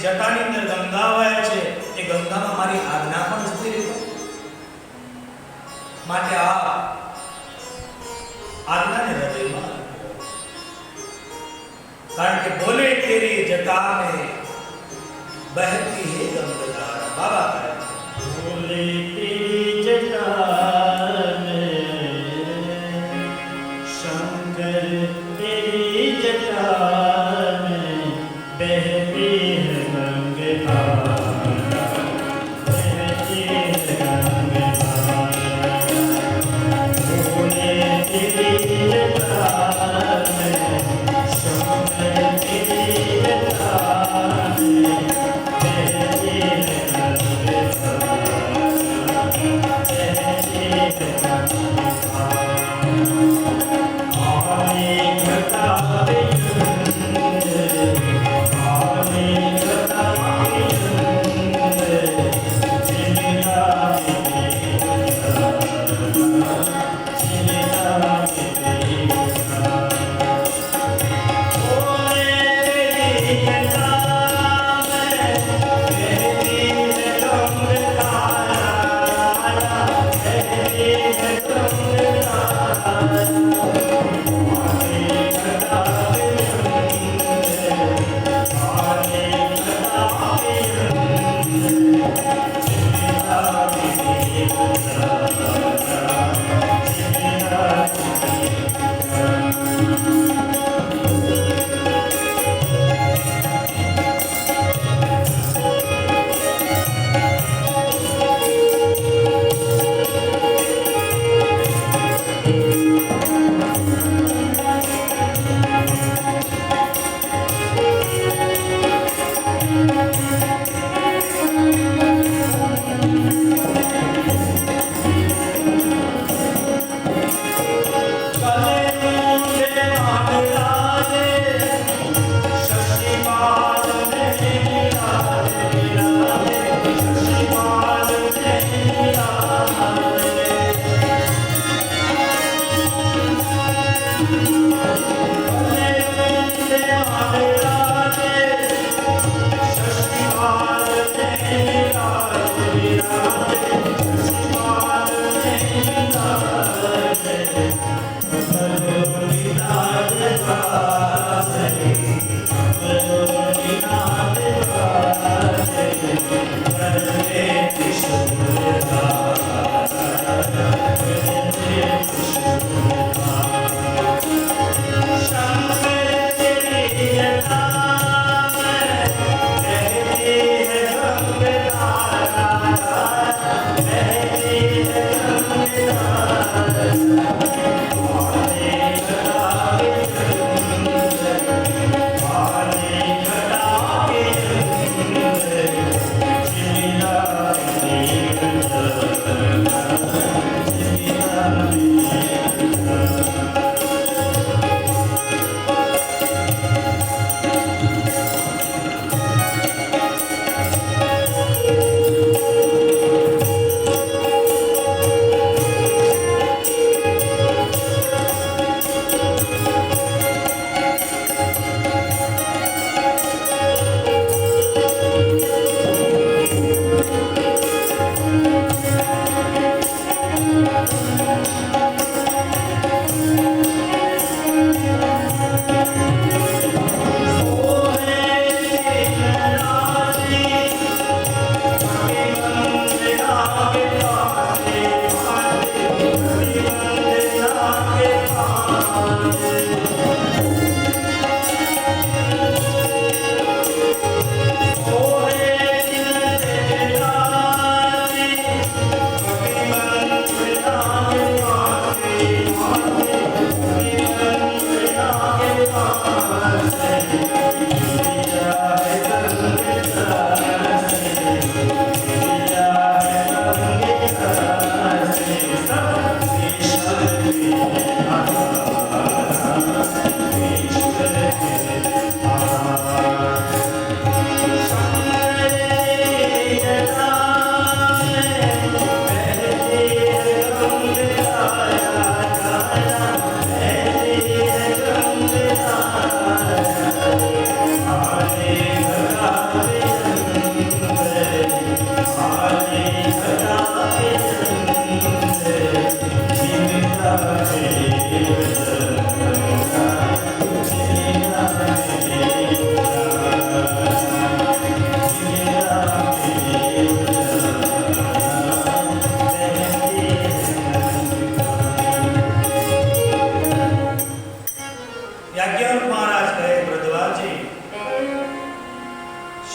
જટાની અંદર ગંગા વહે છે, એ ગંગામાં મારી આજ્ઞા પણ જતી રહી. માટે આ આજ્ઞાને હૃદયમાં, કારણ કે બોલે તેરી જટા में बहती है गंगा बाबा कहते बोले तेरी जटा में शंकर तेरी जटा में बहती है गंगा बहती है गंगा बोले तेरी जटा में शंकर तेरी जटा में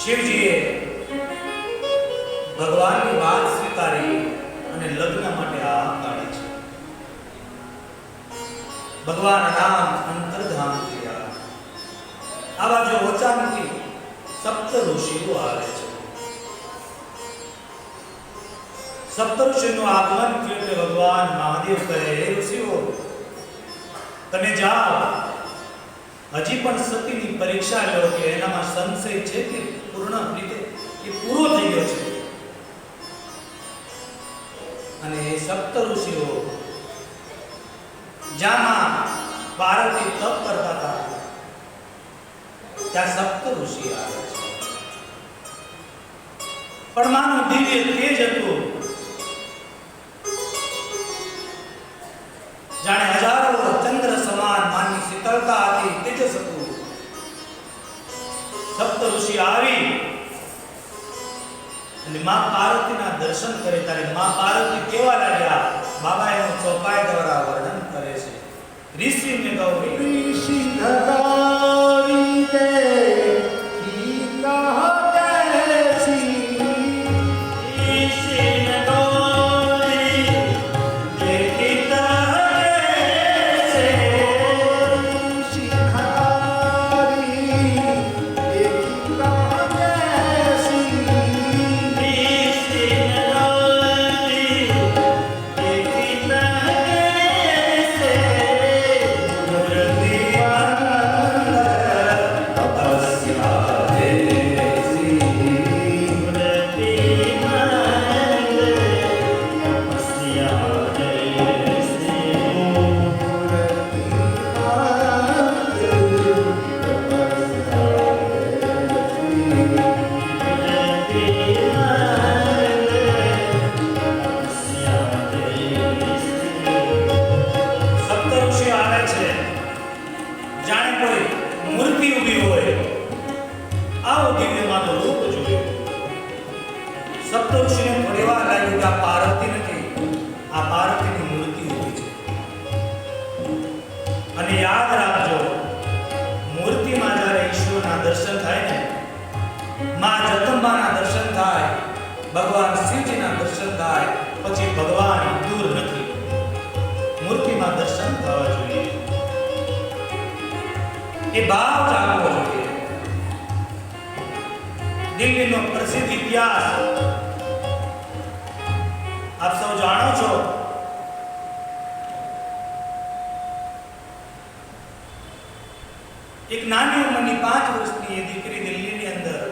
શિવજીએ ભગવાનની વાત સ્વીકારી અને લગ્ન માટે આ કાઢી છે. ભગવાન રામ અંતર્ધાન થયા. આવા જો ઓચામથી સપ્ત ઋષિઓ આવે છે. સપ્ત ઋષિનું આગમન થયું એટલે ભગવાન મહાદેવ કહે, હે ઋષિઓ, તમે જાઓ, હજી પણ સતીની પરીક્ષા લો કે એનામાં સંશય છે કે પૂર્ણ રીતે એ પૂરો થઈ ગયો છે. અને એ સપ્ત ઋષિઓ જ્યાં પાર્વતી તપ કરતા હતા ત્યાં સપ્ત ઋષિ આવે છે. પણ માનું દિવ્ય તેજ હતું, જાણે હજારો ચંદ્ર સમાન માની શીતળતા હતી, તેજસ હતું. સપ્ત ઋષિ આવી અને માં પાર્વતીના દર્શન કરે ત્યારે માં પાર્વતી કેવા લાગ્યા? બાબા એનું ચોપાઈ દ્વારા વર્ણન કરે છે. ઋષિને ગૌરી ऋषि गौरी देखी कैसी, ऋषि गौरी देखी कैसे, ऋषि गौरी देखी कैसी, ऋषि गौरी देखी कैसे, मूर्ति तपस्या देसी, मूर्ति तपस्या देसी, સપ્તઋષિ આવે છે, જાણે કોઈ મૂર્તિ ઊભી હોય. આવું દિવ્યમાનું રૂપ જોયું. સપ્તઋષિને થોડી વાર લાગ્યું કે આ પાર્વતી નથી, આ પાર્વતીની મૂર્તિ ઊભી છે. અને યાદ રાખજો, મૂર્તિમાં જ્યારે ઈશ્વરના દર્શન થાય ને, માં જગદંબાના દર્શન થાય, ભગવાન શિવજીના દર્શન થાય, પછી ભગવાન દૂર નથી. મૂર્તિમાં દર્શન થવા જોઈએ, એ ભાવ જાગવો જોઈએ. દિલ્હીનો પ્રસિદ્ધ ઇતિહાસ આપ સૌ જાણો છો. એક નાની ઉંમરની 5 વર્ષની એ દીકરી દિલ્હીની અંદર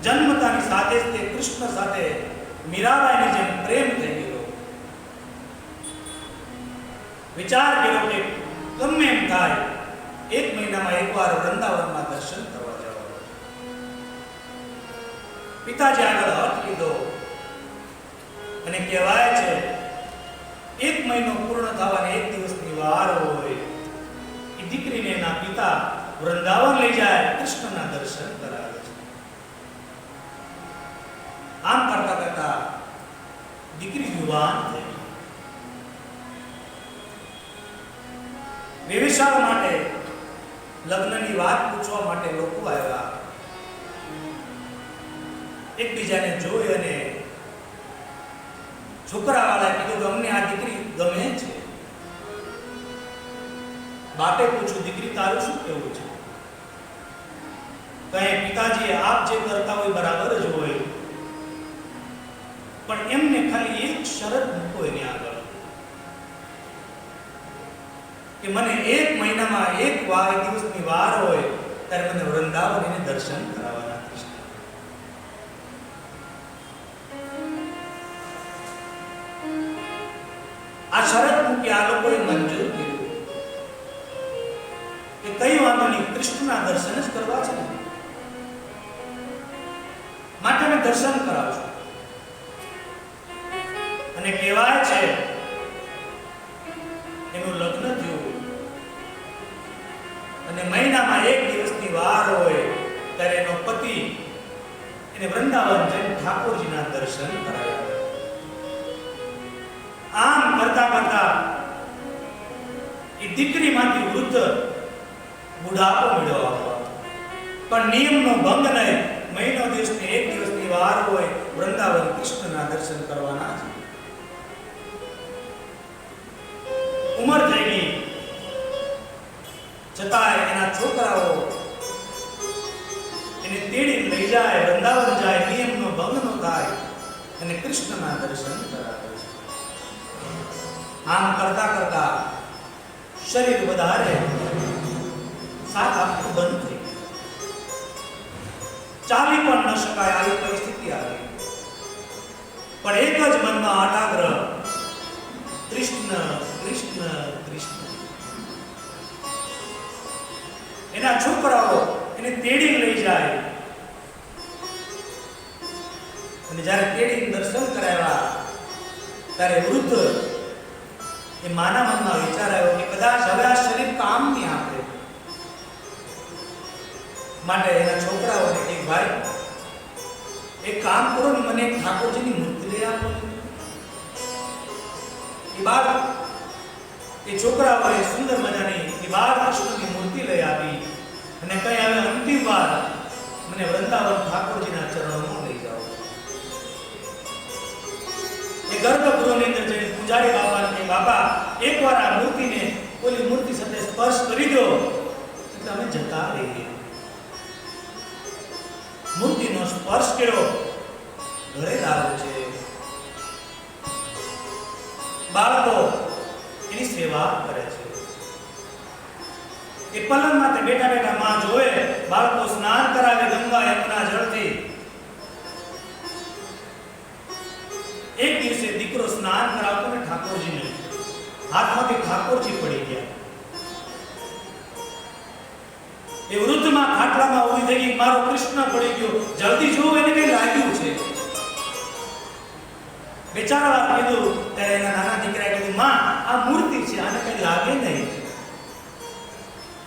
જન્મતાની સાથે જ તે કૃષ્ણ સાથે મીરાબાઈની જેમ પ્રેમ થઈ ગયો. વિચાર કર્યો કે ગમે એમ થાય, 1 મહિનામાં એકવાર વૃંદાવનમાં દર્શન કરવા જાવ. પિતાજી આગળ હઠ લીધો અને કહેવાય છે 1 મહિનો પૂર્ણ થવાને 1 દિવસની વાર હોય, એ દીકરીને એના પિતા વૃંદાવન લઈ જાય, કૃષ્ણના દર્શન કરાવે છે. આમ કરતા કરતા દીકરી યુવાન થઈ. વિવિશાળ માટે લગ્નની વાત પૂછવા માટે લોકો આવ્યા. એકબીજાને જોઈ અને છોકરાવાળાએ કીધું કે અમને આ દીકરી ગમે છે. બાપે પૂછ્યું, દીકરી તારું શું કહેવું છે? કહે, પિતાજી આપ જે કરતા હોય બરાબર જ હોય, પણ એમને ખાલી એક શરત મૂકો એની આગળ કે મને 1 મહિનામાં એક દિવસની વાર હોય ત્યારે મને વૃંદાવન એને દર્શન કરાવવાના. કૃષ્ણ આ શરત મૂકી. આ લોકોએ મંજૂર કર્યું કે કઈ વાંધો નહીં, કૃષ્ણના દર્શન જ કરવા છે ને, માટે અમે દર્શન કરાવશું. અને કહેવાય છે એનું લગ્ન થયું અને મહિનામાં 1 દિવસની વાર હોય ત્યારે એનો પતિ એને વૃંદાવન જઈને ઠાકોરજીના દર્શન કરાવ્યા. આમ કરતા કરતા એ દીકરીમાંથી વૃદ્ધ બુઢાપો મેળવવા. પણ નિયમનો ભંગ નહીં. મહિનો દિવસની એક દિવસની વાર હોય, વૃંદાવન કૃષ્ણના દર્શન કરવાના છે. ઉંમર થઈ ગઈ છતાંય એના છોકરાઓ એને તેડી લઈ જાય, વૃંદાવન જાય, નિયમનો ભંગ ન થાય અને કૃષ્ણના દર્શન કરાવે છે. આમ કરતા કરતા શરીર વધારે સાથ આપતું બંધ થઈ ગયું. ચાલી પણ ન શકાય આવી પરિસ્થિતિ આવી. પણ એક જ મનમાં આટાગ્રહ, કૃષ્ણ કૃષ્ણ કૃષ્ણ. એના છોકરાઓ એને તેડી લઈ જાય અને જ્યારે તેડી દર્શન કરાવ્યા ત્યારે વૃદ્ધ એ માના મનમાં વિચાર આવ્યો કે કદાચ હવે આ શરીર કામ નહીં આપે. માટે એના છોકરાઓને કે ભાઈ એક કામ કરો ને, મને એક ઠાકોરજીની મૂર્તિ લઈ આપો. એ બાદ એ છોકરાઓએ સુંદર મજાની એ બાદ કૃષ્ણની મૂર્તિ લઈ આપી અને કઈ હવે અંતિમ વાર મને વૃંદાવન ઠાકોરજીના ચરણોમાં લઈ જાઓ. એ ગર્ભગૃહની અંદર જઈને પૂજારી બાપાને કે બાપા એકવાર આ મૂર્તિને ઓલી મૂર્તિ સાથે સ્પર્શ કરી દો એટલે અમે જતા રહીએ. મૂર્તિનો સ્પર્શ કર્યો, ઘરે લાવે છે. બાળકો એની સેવા કરે છે. એ પલંગમાં બેઠા બેઠા માં જોવે, બાળકો સ્નાન કરાવે ગંગા યમુના જળથી. એક દિવસે દીકરો સ્નાન કરાવતો ને ઠાકોરજીને, હાથમાંથી ઠાકોરજી પડી ગયા. એ વૃદ્ધમાં ખાટલામાં ઊભી થઈ ગઈ, મારો કૃષ્ણ પડી ગયો, જલ્દી જોવો એને કઈ લાગ્યું છે. બેચારા કીધું ત્યારે એના નાના દીકરાએ કીધું માં આ મૂર્તિ છે, આને કઈ લાગે નહીં.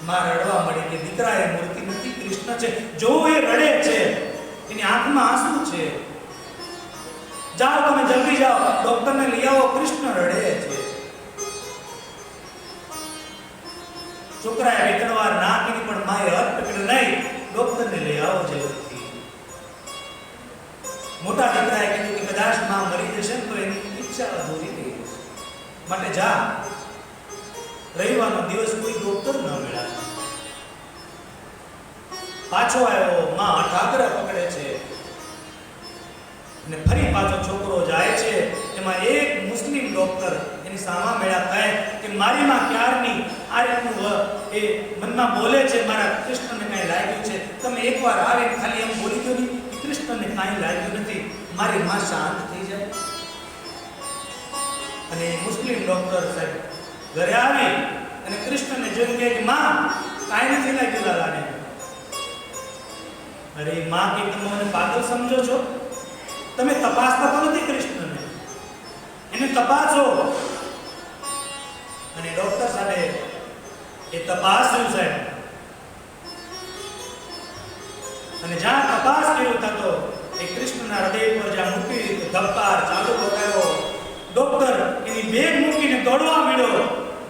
માં રડવા મળી કે દીકરા એ મૂર્તિ નથી, કૃષ્ણ છે. જો એ રડે છે, એની આંખમાં આંસુ છે. જાઓ તમે જલ્દી જાઓ, ડોક્ટરને લઈ આવો, કૃષ્ણ રડે છે. છોકરાએ બે ત્રણ વાર ના કીધી પણ માએ હટ પકડ નહીં, ડોક્ટરને લઈ આવો જલ્દીથી. મોટા દીકરાએ કીધું કે કદાચ માં મરી જશે ને તો એની ઈચ્છા અધૂરી રહી જશે, માટે જા. રવિવારનો દિવસ કોઈ ડોક્ટર ન મળ્યા. પાછો આવ્યો, માં હઠાગ્રહ પકડે છે અને ફરી પાછો છોકરો જાય છે. એમાં એક મુસ્લિમ ડોક્ટર એની સામા મેળા થાય કે મારી માં ક્યારની આ રીતનું એ મનમાં બોલે છે, મારા કૃષ્ણને કઈ લાગ્યું છે. તમે એકવાર આવે ખાલી એમ બોલી દો ને કે કૃષ્ણને કાંઈ લાગ્યું નથી, મારી માં શાંત થઈ જાય. અને મુસ્લિમ ડોક્ટર સાહેબ ઘરે આવી અને કૃષ્ણને જોઈને કહે કે માં કાંઈ નથી લાગ્યું લાલાને. અરે માં કે તમે મને પાગલ સમજો છો? તમે તપાસતા તો નથી કૃષ્ણને, એને તપાસો. અને ડોક્ટર સાહેબ એ તપાસ્યું સાહેબ, અને જ્યાં તપાસ કર્યો થતો એ કૃષ્ણના હૃદય પર જ્યાં મૂકી ધબકાર ચાલુ કરાયો. ડોક્ટર એની બેગ મૂકીને દોડવા મળ્યો.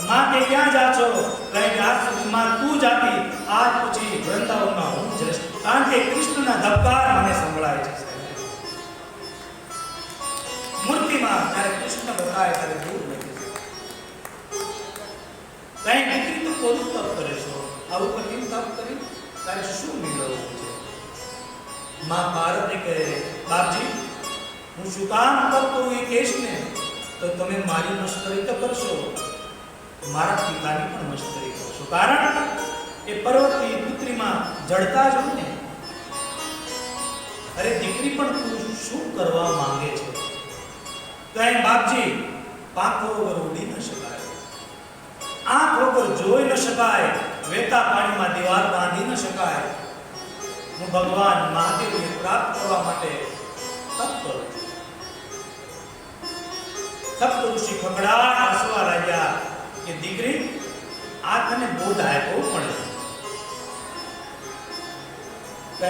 માં કે ક્યાં જા છો? કહે કે આજ સુધી માં તું જાતી, આજ પછી વૃંદાવનમાં હું જઈશ, કારણ કે કૃષ્ણના ધબકાર મને સંભળાય છે. મૂર્તિમાં જ્યારે કૃષ્ણ બતાય ત્યારે દૂર નથી. કઈ દીકરી તો કોનું તપ કરે છો? આવું કઠિન તપ કરી તારે શું મેળવવું છે? માં પાર્વતી કહે બાપજી હું શું કામ તપ કરું એ કહેશ ને તો તમે મારી મશ્કરી તો કરશો, મારા પિતાની પણ મશ્કરી કરશો. કારણ એ પર્વતની પુત્રીમાં જડતા જ હોય ને. અરે દીકરી પણ તું શું કરવા માંગે છે? કહે બાપજી પાંખ વગર ઉડી ન શકાય, આંખ વગર જોઈ ન શકાય, વહેતા પાણીમાં દીવાલ બાંધી ન શકાય. હું ભગવાન મહાદેવને પ્રાપ્ત કરવા માટે તપ કરું છું. સપ્તઋષિ ખકડાટ હસવા લાગ્યા કે દીકરી આ તને બોધ આપ્યો પણ કહે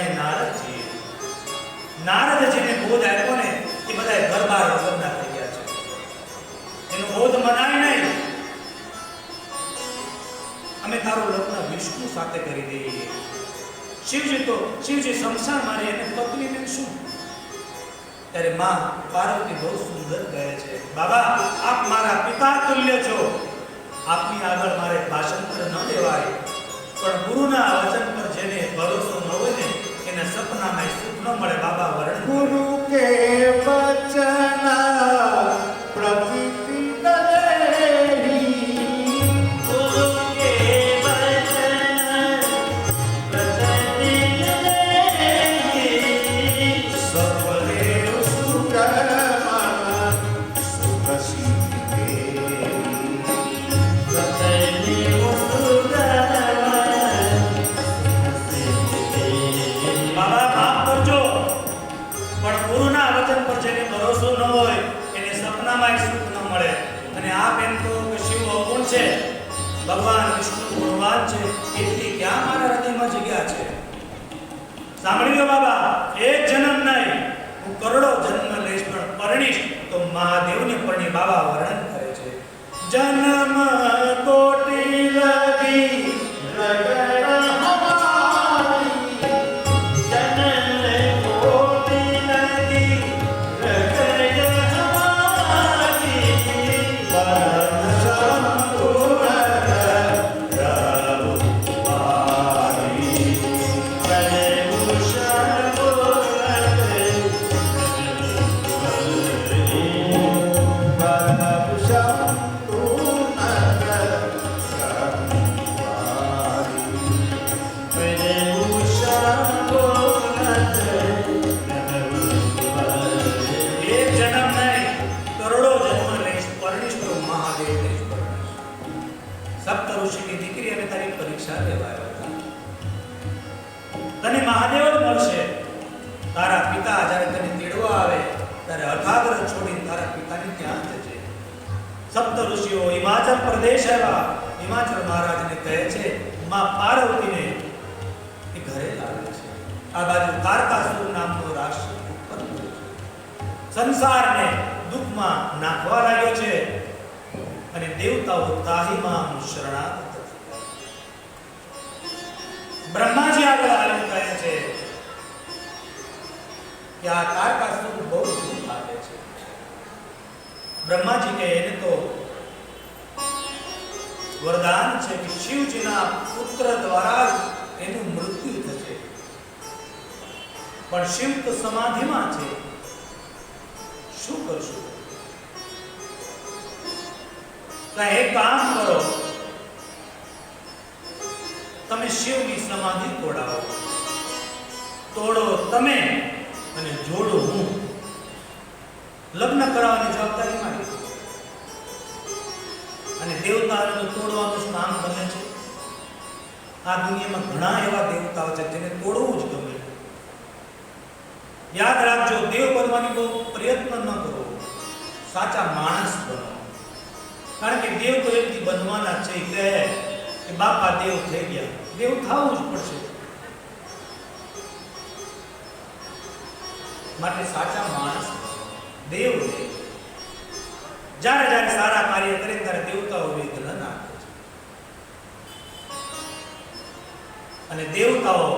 નારદજીને બોધ આપ્યો ને એ બધા ઘર-બાર વગરના થઈ ગયા છે. એનો બોધ મનાય નહીં. અમે તારું લગ્ન વિષ્ણુ સાથે કરી દઈએ. શિવજી શમશાન મારી અને પત્નીને શું? ત્યારે માં પાર્વતી બહુ સુંદર કહે છે, બાબા આપ મારા પિતા તુલ્ય છો, આપની આગળ મારે ભાષાંતર ન લેવાય, પણ ગુરુના વચન પર જેને ભરોસો ન હોય ને એને સપનામાં સુખ ન મળે. બાબા વર્ણન ગુરુ કે વચન પ્રતિતિ દલેહી, ગુરુ કે વચન પ્રતિતિ દલેહી, સફલે સુખ મન સુખ સિદ્ધિ, બાબા માફ કરજો, પણ ગુરુના વચન પર જેને ભરોસો ન હોય એને સપનામાં સુખ ન મળે. અને આપ એમ કહો કે શિવ અવગુણ છે, ભગવાન વિષ્ણુ ગુણવાન છે, એટલી ક્યાં મારા હૃદયમાં જગ્યા છે? સાંભળી લો બાબા, એક જન્મ નહીં, હું કરોડો જન્મ લઈશ પણ પરણીશ તો મહાદેવને પરણી. બાબા વર્ણન કરે છે, જન્મ કોટી લગી રગડ હમારી, જન્મ કોટી લગી રગડ હમારી, પરમ સંપૂર્ણ પ્રભુવારી, પ્રભુ શરણોરતે, પરમ સંપૂર્ણ પ્રભુવારી, પ્રભુ શરણોરતે. એક જન્મ નહીં, કરોડો જન્મ લઈશ, પરણીશ તો મહાદેવને જ પરણીશ. સપ્ત ઋષિની દીકરી અને તારી પરીક્ષા લેવા આવ્યા હતા. તને મહાદેવ જ મળશે. તારા પિતા જ્યારે તને તેડવા આવે ત્યારે અઠાગર છોડીને તારા પિતાને ત્યાં જજે. સપ્ત ઋષિઓ હિમાચલ પ્રદેશ આવ્યા. હિમાચલ મહારાજને કહે છે, માં પાર્વતીને એ ઘરે લાવે છે. આ બાજુ તારકાસુર નામનો રાક્ષસ ઉત્પન્ન થયો છે. સંસારને દુઃખમાં નાખવા લાગ્યો છે અને દેવતાઓ તાહીમાં શરણાગત થયા. બ્રહ્માજી આગળ આવીને કહે છે કે આ તારકાસુર બહુ દુઃખ આપે છે. બ્રહ્માજી કે એને તો વરદાન છે કે શિવજીના પુત્ર દ્વારા જ એનું મૃત્યુ થશે, પણ શિવ તો સમાધિમાં છે, શું કરશું? તો એક કામ કરો, તમે શિવની સમાધિ તોડો તમે અને જોડો હું. લગ્ન કરાવવાની જવાબદારી મારી. અને દેવતાઓને તોડવાનું જ કામ બને છે. આ દુનિયામાં ઘણા એવા દેવતાઓ છે જેને તોડવું જ ગમે. યાદ રાખજો, દેવ બનવાની બહુ પ્રયત્ન ન કરો, સાચા માણસ બનો. કારણ કે દેવ તો એકથી બનવાના છે. કહે કે બાપા દેવ થઈ ગયા, દેવ થવું જ પડશે. માટે સાચા માણસ દેવ નહીં. જ્યારે સારા કાર્ય કરે ત્યારે દેવતાઓ વિઘ્ન નાખે છે. અને દેવતાઓ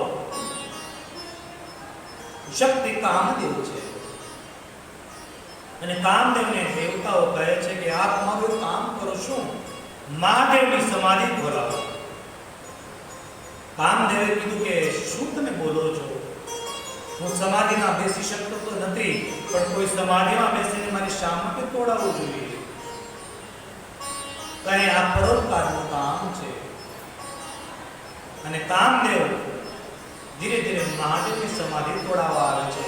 શક્તિ કામદેવ છે. અને કામદેવને દેવતાઓ કહે છે કે આપ મારું કામ કરો, શું મહાદેવની સમાધિ ખોલાવો. કામદેવે કીધું કે શું તમે બોલો છો? હું સમાધિમાં બેસી શકતો તો નથી, પણ કોઈ સમાધિમાં બેસીને મારી શા માટે તોડાવવું જોઈએ? કઈ આ પરોપકારનું કામ છે. અને કામદેવ ધીરે ધીરે મહાદેવની સમાધિ તોડાવવા આવે છે.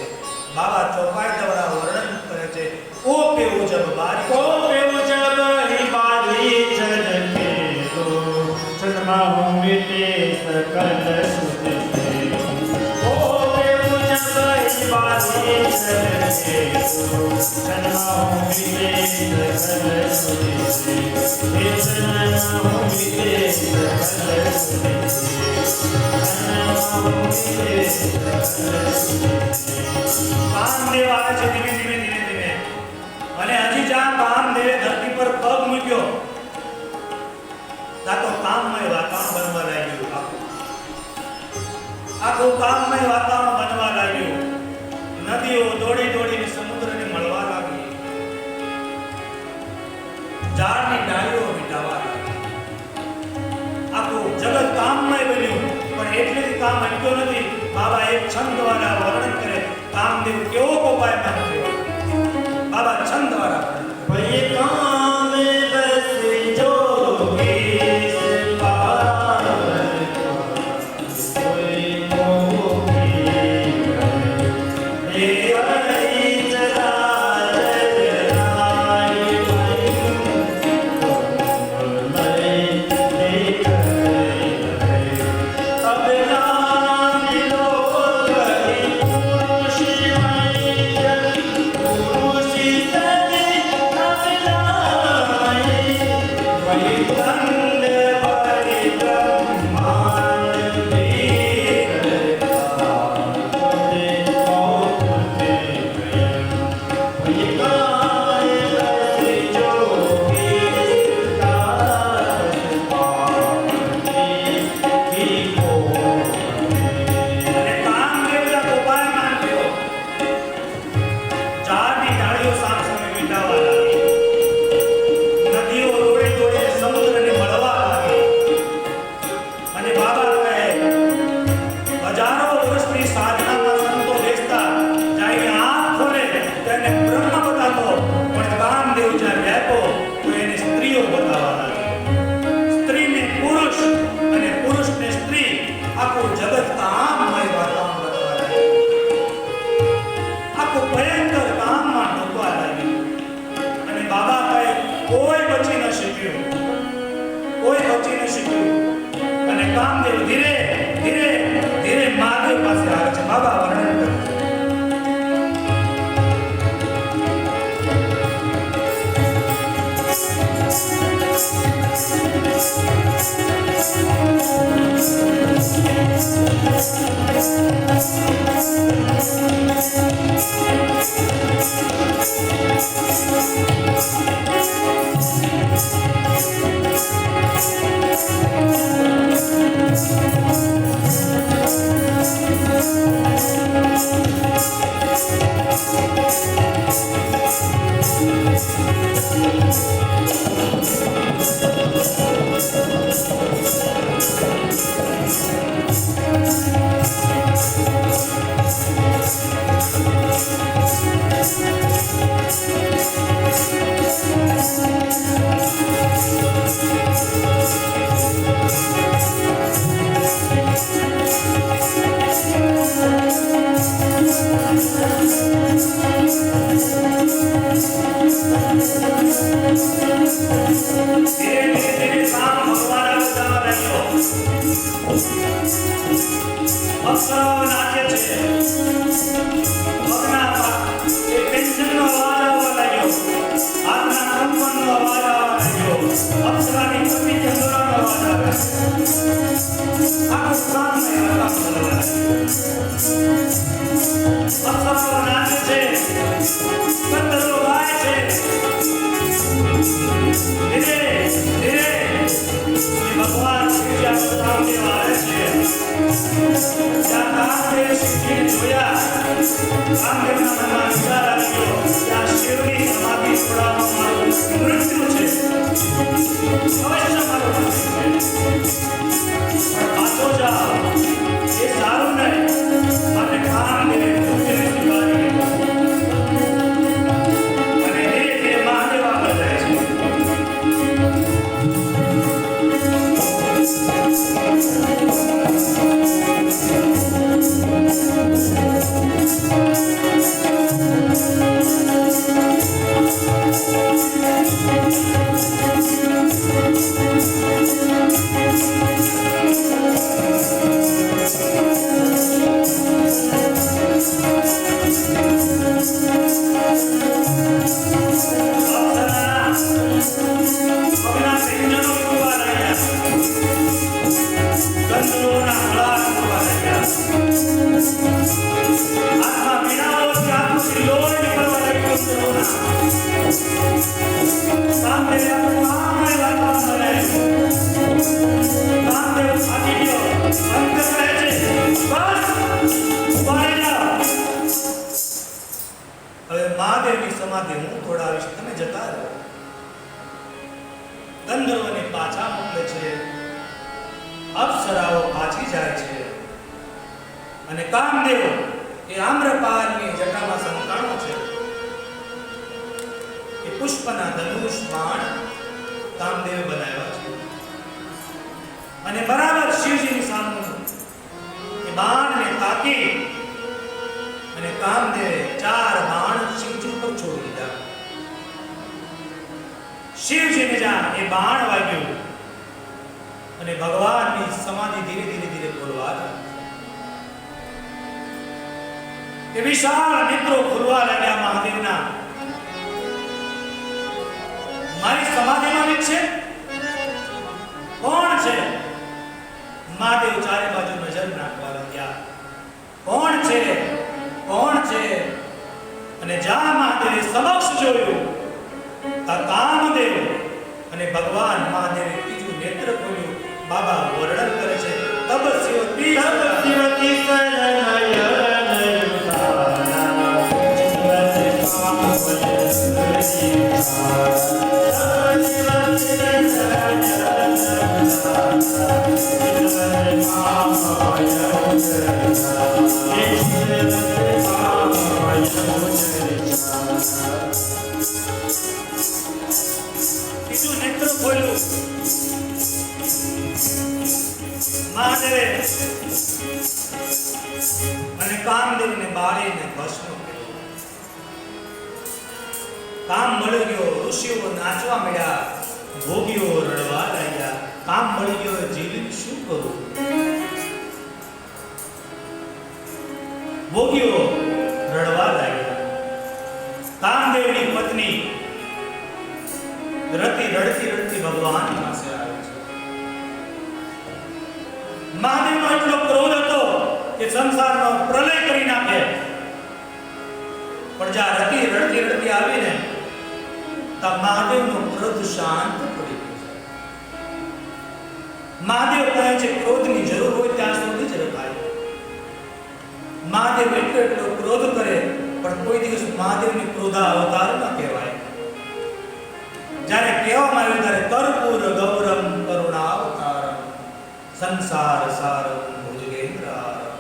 બાબા ચોપાઈ દ્વારા વર્ણન કરે છે, ઓ પેઉ જબ બારી, કો પેઉ જબ હી બારી જન કે તો જન્મા હું મિટે સકલ સુધે. કો પેઉ જબ હી બારી જન કે તો જન્મા હું મિટે સકલ સુધે. હે જન્મા હું મિટે સકલ સુધે. જન્મા હું મિટે સકલ સુધે. કામદેવ આવે છે ધીમે ધીમે. અને હજી જ્યાં કામદેવે ધરતી પર પગ મૂક્યો ત્યાં તો કામમય વાતાવરણ બનવા લાગ્યું. આખું કામમય વાતાવરણ બનવા લાગ્યું. નદીઓ દોડી દોડીને સમુદ્રને મળવા લાગી. ઝાડની ડાળીઓ મીટાવા લાગી. આખું જગત કામમય બન્યું. પણ એટલેથી કામ અટક્યો નથી. બાબા એક છંદ દ્વારા વર્ણન કરે. કામદેવ કેવો કોપાયમાન થયો. બાબા છંદ દ્વારા वही काम बस जोगेश पार कोई मोही ये हरि चराचर राय मैं देख अब नाम लो कहीं पुरुष કામદેવ ધીરે ધીરે ધીરે મહાદેવ પાસે આવે છે. બાબા વર્ણન કરે છે. અપ્સરાઓ નાચે છે. મગના એ પેન્શનનો અવાજ આવવા લાગ્યો. હાથના કંપનનો અવાજ આવવા લાગ્યો. અપ્સરાની પત્ની ચંદ્રનો અવાજ આવે. આખું કામને આરામ કરવા લાગ્યું. અપ્સરાઓ નાચે છે. કંદરો ગાય છે. ધીરે ધીરે ભગવાન શ્રી કામદેવ આવે છે. ત્યાં કામદેવ શિવજીને જોયા. કામદેવના મનમાં વિચાર આવ્યો કે આ શિવની સમાધિ તોડવામાં મારું મૃત્યુ છે. અવશ્ય મારું મૃત્યુ છે. પણ પાછો જાઓ એ સારું નહીં. માટે કામદેવે મૃત્યુને સ્વીકારી લીધું. અને ધીરે ધીરે મહાદેવ આગળ જાય છે. સમાધિ હું તોડાવીશ, તમે જતા રહો. ગંધર્વને પાછા મોકલે છે, અપ્સરાઓ પાછી જાય છે અને કામદેવ એ આમ્રપાલની જટામાં સંતાણો છે. એ પુષ્પના ધનુષ બાણ કામદેવે બનાવ્યા છે અને બરાબર શિવજીની સામે એ બાણને તાકી અને કામદેવે 4 બાણ શિવજી પર છોડી દીધા. શિવજીને જ્યાં એ બાણ વાગ્યું અને ભગવાનની સમાધિ ધીરે ધીરે ધીરે ખોલવા લાગી. એ વિશાળ નેત્રો ખોલવા લાગ્યા મહાદેવના. મારી સમાધિમાં છે કોણ છે? મહાદેવ ચારે બાજુ નજર નાખવા લાગ્યા. કોણ છે? કોણ છે? અને જ્યાં મહાદેવે સમક્ષ જોયું કામદેવ અને ભગવાન મહાદેવે ત્રીજું નેત્ર ખોલ્યું. બાબા વર્ણન કરે છે, તબ શિવતી ત્રીજું નેત્ર ખોલ્યું. મહાદેવે અને કામદેવને બાળીને ભસ્મ કર્યો. કામ મળી ગયો. ઋષિઓ નાચવા મળ્યા, ભોગીઓ રડવા લાગ્યા. કામ મળી ગયો, જીવીને શું કરું? ભોગીઓ રડવા લાગ્યા. કામદેવની પત્ની રતિ રડતી રડતી ભગવાન પાસે આવે છે. મહાદેવનો એટલો ક્રોધ હતો કે સંસારનો પ્રલય કરી નાખે. પણ જ્યાં રતિ રડતી રડતી આવીને ત્યાં મહાદેવનો ક્રોધ શાંત પડી ગયો. મહાદેવ કહે છે ક્રોધની જરૂર હોય ત્યાં સુધી જ રખાય. મહાદેવ એટલો ક્રોધ કરે પણ કોઈ દિવસ મહાદેવની ક્રોધા અવતાર ન કહેવાય. જ્યારે કહેવામાં આવ્યું ત્યારે કર્પૂર ગૌરમ કરુણાવતારમ સંસાર સારમ ભુજગેન્દ્રારમ.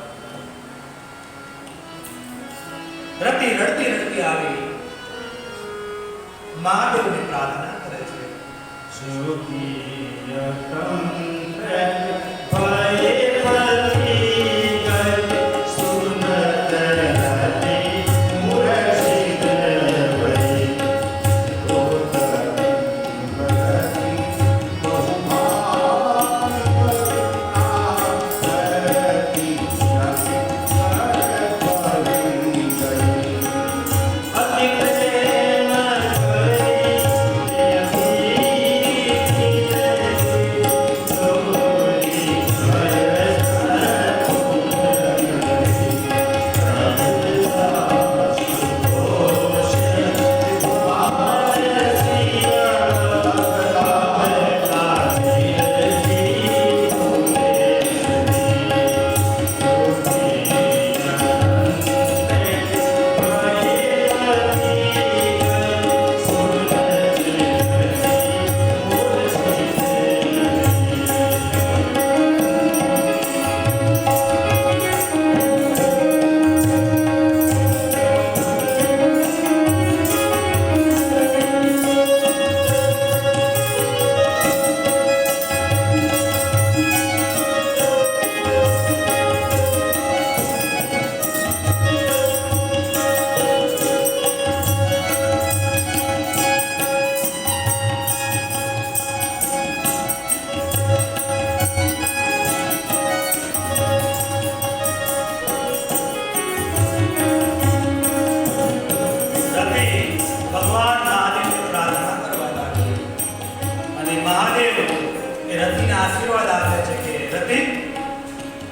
રતિ રડતી રડતી આવી મહાદેવને પ્રાર્થના કરે છે.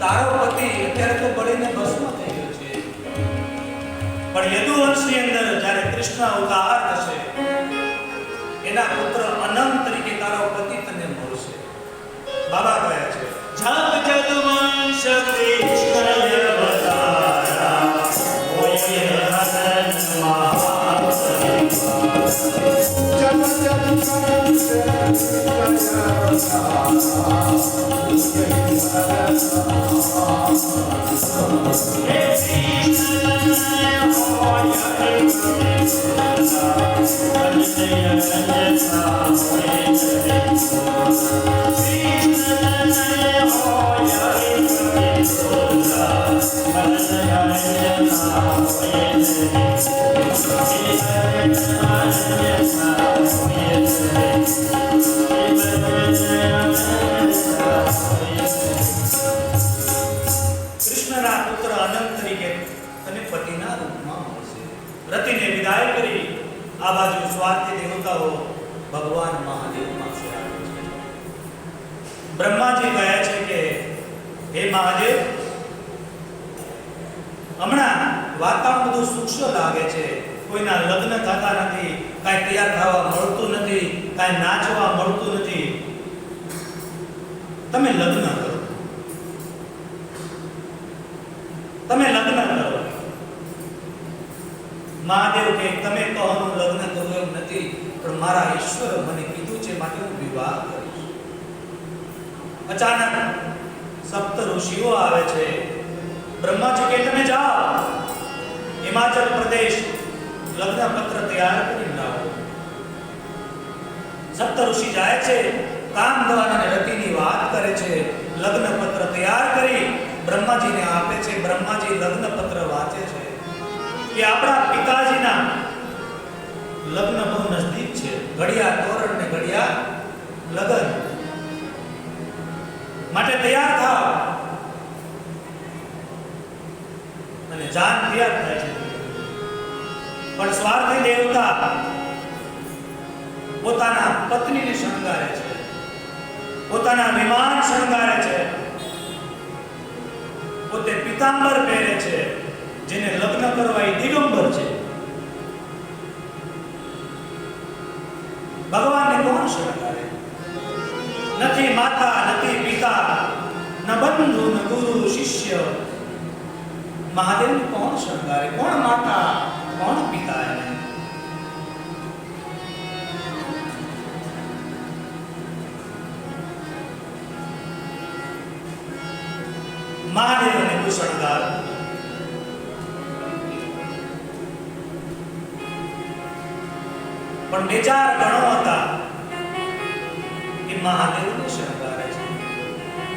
તારો પતિ અત્યારે તો બળીને ભસ્મ થઈ ગયો છે, પણ યદુવંશની અંદર જ્યારે કૃષ્ણ અવતાર થશે એના પુત્ર અનંત તરીકે તારો પતિ તને મળશે. બાબા કહે છે જગ યદુવંશ કૃષ્ણ અવતારા હોય હરન મહાપતિ કૃષ્ણના પુત્ર અનંત તરીકે તને પતિના રૂપમાં મળશે. રતિને વિદાય કરી આ બાજુ સ્વાર્થી દેવતાઓ ભગવાન મહાદેવ પાસે આવે છે. બ્રહ્માજી કહે છે કે હે મહાદેવ, હમણાં વાતાવરણ બધું સૂક્ષ્મ લાગે છે, કોઈના લગ્ન થતા નથી, કાંઈ તૈયાર થવા મળતું નથી, કાંઈ નાચવા મળતું નથી. તમે લગ્ન કરો, તમે લગ્ન કરો. મહાદેવ કે તમે કહો હું લગ્ન કરું એમ નથી, પણ મારા ઈશ્વર મને કીધું છે માટે હું વિવાહ કરીશ. અચાનક સપ્ત ઋષિઓ આવે છે. બ્રહ્માજી કે તમે જાઓ હિમાચલ પ્રદેશ લગ્ન પત્ર તૈયાર કરી લાવો. સપ્ત ઋષિ જાય છે, કામધવાન અને રતિની વાત કરે છે, લગ્ન પત્ર તૈયાર કરી બ્રહ્માજીને આપે છે. બ્રહ્માજી લગ્ન પત્ર વાંચે છે કે આપણા પિતાજીના લગ્ન બહુ નજદીક છે, ઘડિયા તોરણ ને ઘડિયા લગ્ન માટે તૈયાર થાવ. અને જાન તૈયાર થાય છે, પણ સ્વાર્થી દેવતા પોતાના પત્નીને શણગારે છે, પોતાના વિમાન શણગારે છે, પોતે પિતાંબર પહેરે છે. જેને લગ્ન કરવા એ દિગંબર છે. ભગવાનને કોણ શણગારે? નથી માતા, નથી પિતા, ન બંધુ, ન ગુરુ, શિષ્ય. મહાદેવને કોણ શણગારે? કોણ માતા, કોણ પિતા? એને મહાદેવને કોઈ શણગાર. પણ બે ચાર ગણો હતા એ મહાદેવને શણગારે છે.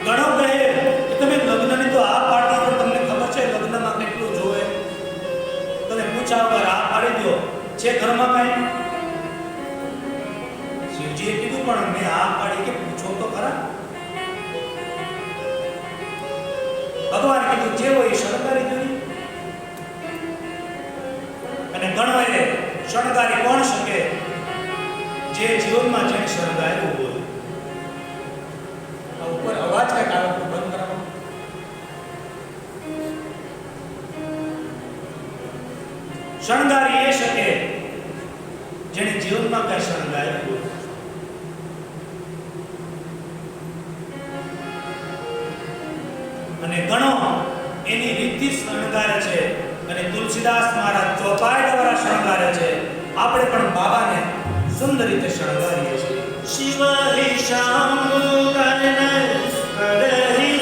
ગણો કહે કે તમે લગ્નની તો આ પાડી, પણ તમને ખબર છે લગ્નમાં કેટલું જોવે? તમે પૂછ્યા વગર આ પાડી દો, છે ઘરમાં કઈ? શિવજીએ કીધું પણ મેં આ પાડી કે પૂછો તો ખરા. ભગવાન કીધું જે હોય શણગારી જોઈ. અને ગણોએ શણગારી કોણ શકે? જે જીવનમાં જેને શણગાર્યું હોય. આ ઉપર અવાજ કઈ કાઢો, બંધ કરાવો. શણગારી એ શકે જેને જીવનમાં કઈ શણગાર્યું હોય. અને ગણો એની રીતથી શણગારે છે. અને તુલસીદાસ મહારાજ ચોપાઈ દ્વારા શણગારે છે. આપણે પણ બાબાને સુંદર રીતે શણગારીએ છીએ. શિવ હિ શામ કરન કરહી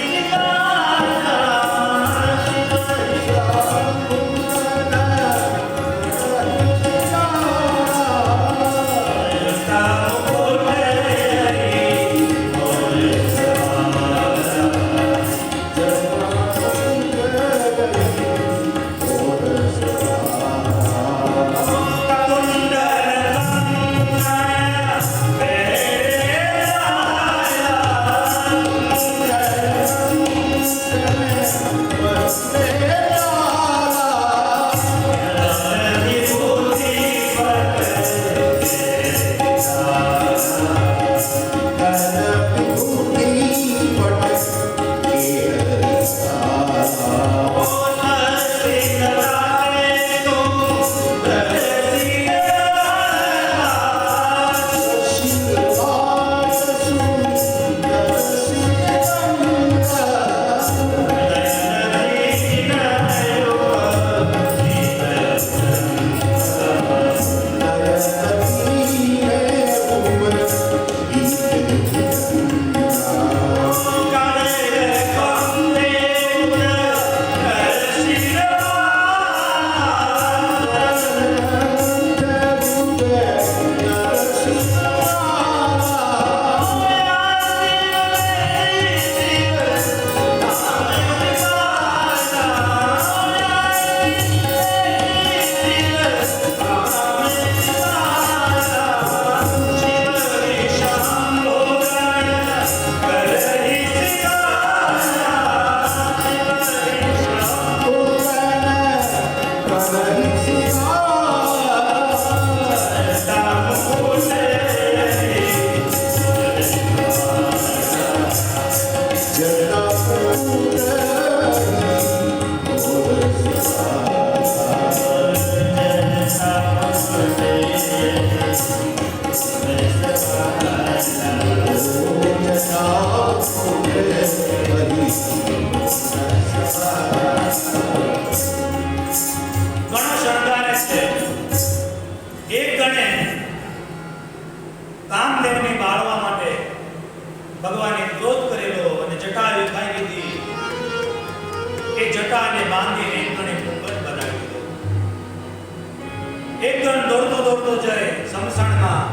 એક જણ દોડતો દોડતો જાય શમશાનમાં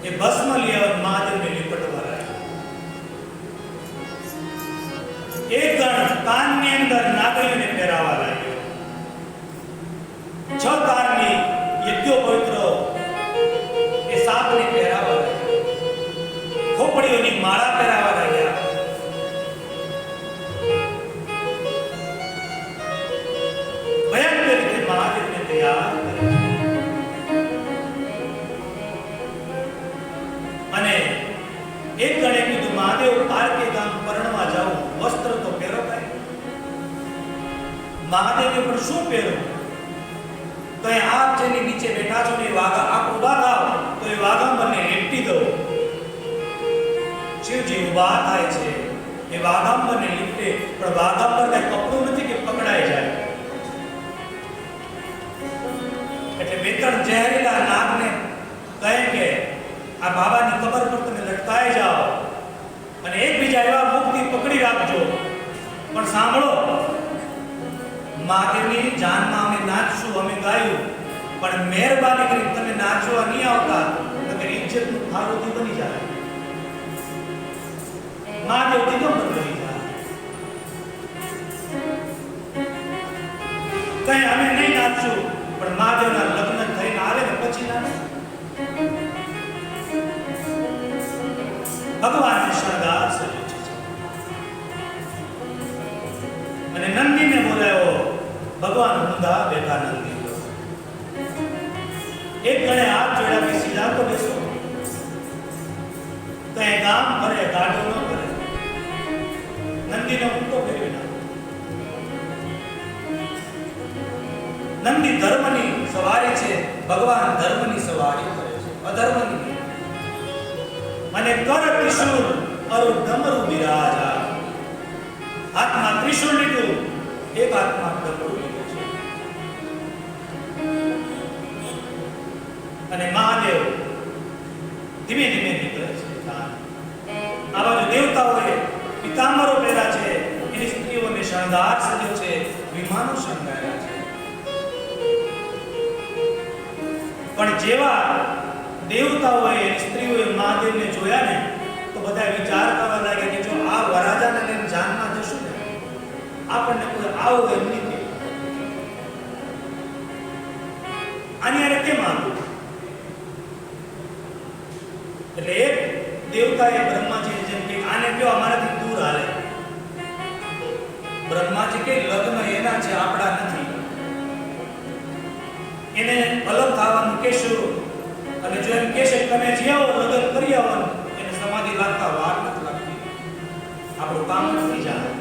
એ ભસ્મ લઈ આવ્યો મહાદેવને લીપટવા લાગ્યો. એક જણ કાનની અંદર નાગરીને પહેરાવા લાગ્યો. 6 તારની યજ્ઞો પવિત્ર એ સાપને પહેરાવા લાગ્યો. ખોપડીઓની માળા પહેરાવા લાગ્યા. ભયંકર રીતે મહાદેવને તૈયાર કર્યા. અને એક ગણે કીધું મહાદેવ પારકે ગામ પરણવા જાઉં, વસ્ત્ર તો પહેરો કાંઈ. મહાદેવે પણ શું પહેરું? તો એ આપ જેની નીચે બેઠા છો ને વાઘા આપ ઉભા થાવ તો એ વાઘાંબરને લીપટી દો. શિવજી ઉભા થાય છે, એ વાઘાંબરને લીપટે, પણ વાઘાંબર કઈ કપડું નથી કે પકડાઈ જાય. એટલે બે ત્રણ ઝેરીલા નાગને કહે કે આ બાબાની કબર પર તમે લટકાઈ જાઓ અને એકબીજા એવા મુક્તિ પકડી રાખજો. પણ સાંભળો, મહાદેવની જાનમાં અમે નાચશું, અમે ગાયું, પણ મહેરબાની કરી તમે નાચવા નહીં આવતા તો ઇજ્જતનું ખારોથી બની જાય. મહાદેવ દિગંબર બની જાય. કઈ અમે નહીં નાચશું, પણ મહાદેવના લગ્ન થઈને આવે ને પછી નાચે. ભગવાનને શણગાર સજ્યો છે. અને નંદીને બોલાયો. ભગવાન ઊંધા બેઠા નંદી. એક ગણે હાથ જોડ્યા કે સીધા તો બેસો. કઈ ગામ કરે ગાડો ન કરે. નંદીને ઊંધો ફેરવી નાખો. નંદી ધર્મની સવારી છે, ભગવાન ધર્મની સવારી કરે છે, અધર્મની. અને કર ત્રિશૂળ અરુ ડમરુ બિરાજા. હાથમાં ત્રિશૂળ લીધું, એક હાથમાં ડમરુ લીધું છે. અને મહાદેવ ધીમે ધીમે નીકળે છે. આ બાજુ દેવતાઓએ પિતાંબરો પહેર્યા છે, એની સ્ત્રીઓને શણગાર સજ્યો છે, વિમાનો શણગાર્યા છે. પણ જેવા દેવતાઓએ એની સ્ત્રીઓએ મહાદેવને જોયા ને તો બધા વિચાર કરવા લાગ્યા કે જો આ વરાજાને લઈને જાનમાં જશું ને આપણને કોઈ આવો એમ નહીં. આની અરે કેમ આવ્યું? એટલે એક દેવતાએ બ્રહ્માજીને જેમ કે આને કયો અમારાથી દૂર હાલે. બ્રહ્માજી કે લગ્ન એના છે, આપણા નથી. એને અલગ થવાનું કહેશું. અને જો એમ કહેશે તમે જ્યાં લગ્ન કરી આવો, એને સમાધિ લાગતા વાર નથી લાગતી, આપણું કામ નથી જાય.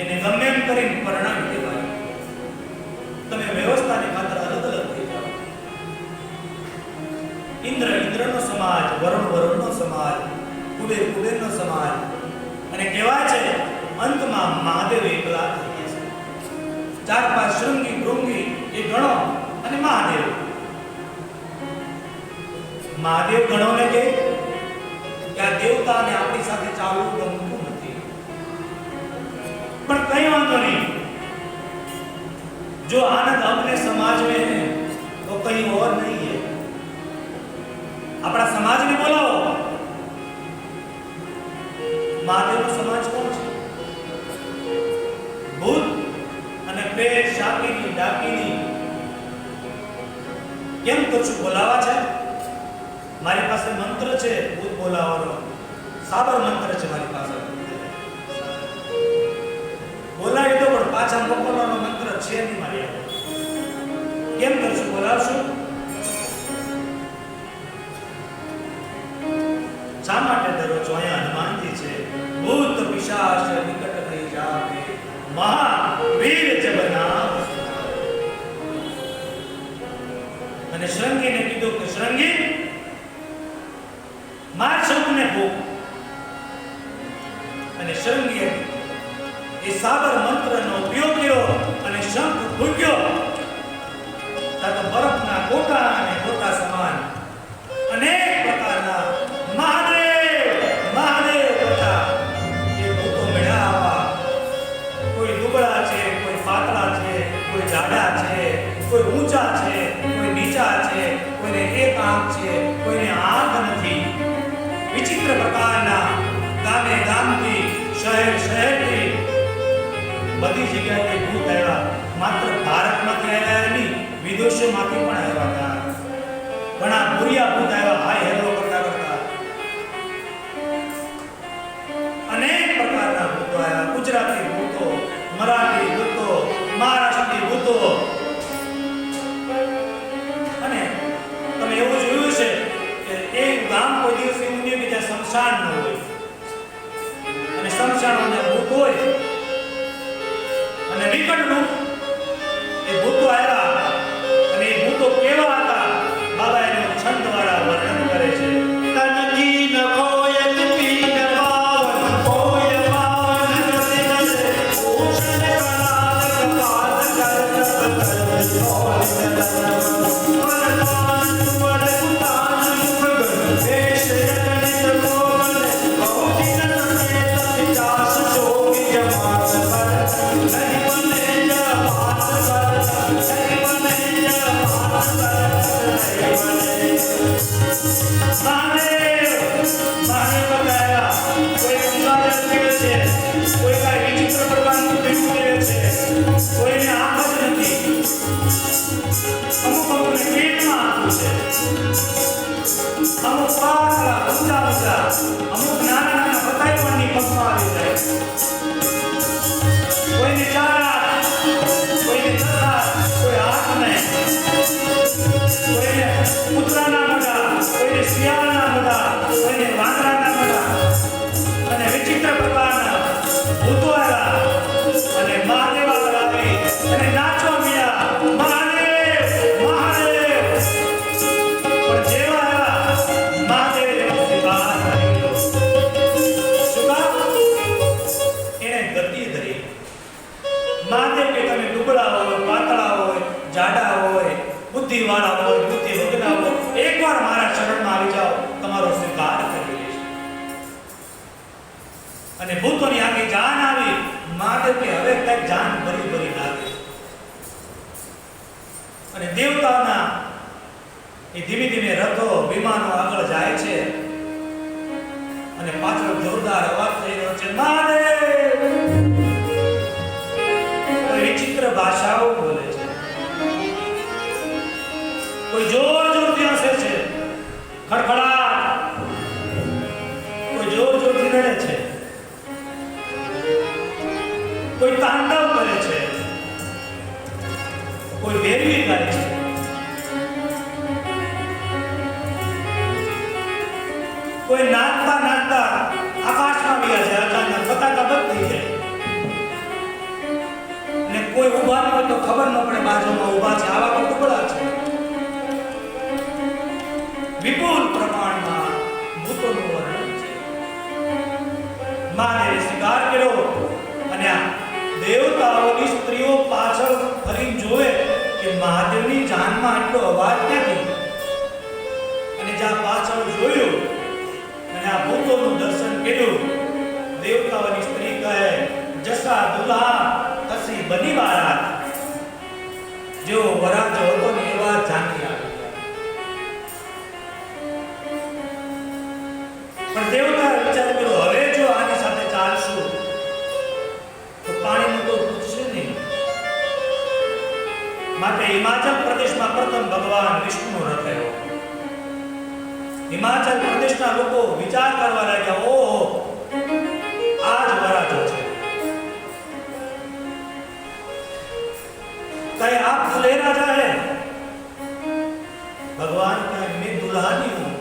એને ગમે એમ કરીને પરણાવી દેવાય. તમે વ્યવસ્થાની ખાતર અલગ અલગ થઈ જાઓ. ઇન્દ્ર ઇન્દ્રનો સમાજ, વરુણ વરુણનો સમાજ, કુબેર કુબેરનો સમાજ. અને કહેવાય છે અંતમાં મહાદેવ એકલા થઈ ગયા છે. 4-5 શૃંગી ભૃંગી એ ગણો અને મહાદેવ. મહાદેવ ગણોને કે આ દેવતાને આપણી સાથે ચાલવું ગમતું નથી. પણ કઈ વાંધો નહીં, જો આનંદ अपने समाज में है तो कहीं और नहीं है. આપણા સમાજને બોલાવો. મહાદેવનો સમાજ કોણ છે? ભૂત અને પ્રેત, શાકીની ડાકીની. કેમ કશું બોલાવા છે? મારી પાસે મંત્ર છે ભૂત બોલાવવાનો. સાબર મંત્ર છે મારી પાસે. બોલાવી દો, પણ પાછા મોકલવાનો મંત્ર છે નહીં મારી પાસે. કેમ કરશું? બોલાવશું. શા માટે ડરો છો? અહીંયા હનુમાનજી છે. ભૂત પિશાચ નિકટ નહીં જાવે, મહાવીર જબ નામ. અને શૃંગીને કીધું કે શૃંગી માર શંખને ફૂંક. અને શૃંગીએ એ સાબર મંત્રનો ઉપયોગ કર્યો અને શંખ ફૂંક્યો. તો બરફના ગોટા અને ગોટા સમાન અનેક પ્રકારના મહાદેવ મહાદેવ ગોટા એ ભૂતો મળ્યા આવા. કોઈ દુબળા છે, કોઈ પાતળા છે, કોઈ જાડા છે, કોઈ ઊંચા છે, કોઈ નીચા છે, કોઈને એક આંખ છે, કોઈને આંખ નથી. વિચિત્ર પ્રકારના ગામે ગામથી, શહેર શહેરથી, બધી જગ્યાએથી ભૂત આવ્યા. માત્ર ભારતમાંથી આવ્યા નહીં, વિદેશોમાંથી પણ આવ્યા હતા. ઘણા બુરિયા ભૂત આવ્યા, હાય હેલો કરતા કરતા. અનેક પ્રકારના ભૂતો આવ્યા. ગુજરાતી ભૂતો, મરાઠી ભૂતો, મહારાષ્ટ્રની ભૂતો. અને તમે એવું જોયું છે કે એક ગામ કોઈ દિવસ એવું નહીં કે જ્યાં શમશાન ન હોય, અને શમશાનોને ભૂત હોય. અને વિકટ રૂપ એ ભૂતો આવ્યા. અને એ ભૂતો કેવા હતા, બાબા એનો છંદ દ્વારા વર્ણન કરે છે. તનકી ન કોયત પી ન પાવન કોઈ પાવન ગતિ નસે ભૂષણ કલાલ કપાલ અમુક નાના નાના બતાઈ પણ ની પગમાં આવી જાય. કોઈને ચાર, કોઈને છ, કોઈ હાથ નહીં, કોઈને કૂતરાના મોઢા, કોઈને શિયાળના મોઢા, કોઈને વાંદરાના મોઢા. અને વિચિત્ર પ્રકારના ભૂતો આવ્યા. અને મહાદેવ આગળ આવી અને નાચવા મળ્યા, મહાદેવ મહાદેવ. પણ જેવા આવ્યા મહાદેવ બહાર આવી ગયો. શું કામ? એને ગતિ ધરી. મહાદેવ કે તમે ડુબળા હોય, પાતળા હોય, જાડા હોય, બુદ્ધિવાળા હોય, બુદ્ધિ વગરના હોય, એકવાર મારા શરણમાં આવી જાઓ, તમારો સ્વીકાર કરી લઈશ. અને ભૂતોની આગે જાન આવી. મહાદેવ કે હવે કઈ જાન ભરી ભરી લાગે. અને દેવતાઓના એ ધીમે ધીમે રથો, વિમાનો આગળ જાય છે. અને પાછળ જોરદાર અવાજ થઈ રહ્યો છે, મહાદેવ. કોઈ વિચિત્ર ભાષાઓ બોલે છે, કોઈ જોર જોરથી હસે છે, ખડખડાટ. કોઈ જોર જોરથી રડે છે, કોઈ તાંડવ કરે છે, કોઈ વેરવી ગાય છે. કોઈ નાચતા નાચતા આકાશમાં ગયા છે, અચાનક પતાકા બંધ થઈ જાય. ને કોઈ ઊભા ન હોય તો ખબર ન પડે બાજુમાં ઊભા છે. આવા તો ટુકડા છે. વિપુલ પ્રમાણમાં ભૂતોનું વર્ણન છે. મહાદેવે શિકાર કર્યો. અને આ દેવતાઓની સ્ત્રીઓ પાછળ ફરી જોવે કે મહાદેવની જાનમાં આટલો અવાજ ક્યાંથી. અને જ્યાં પાછળ જોયું અને આ ભૂતોનું દર્શન કર્યું. દેવતાઓની સ્ત્રી કહે, જસા દુલ્હા તસી બની બારાત. જેવો વરાત હતો ને એવા જાનકી આવી ગયા. પણ દેવતાએ વિચાર કર્યો, હવે જો આની સાથે ચાલશું તો પાણીનું તો પૂછશે નહીં. માટે હિમાચલ પ્રદેશમાં પ્રથમ ભગવાન વિષ્ણુનો રથ આવ્યો. હિમાચલ પ્રદેશના લોકો વિચાર કરવા લાગ્યા, ઓહો, આ જ વરાજો છે. कहे आप दूल्हे राजा है? भगवान कहे मैं दुल्हा नहीं हूं,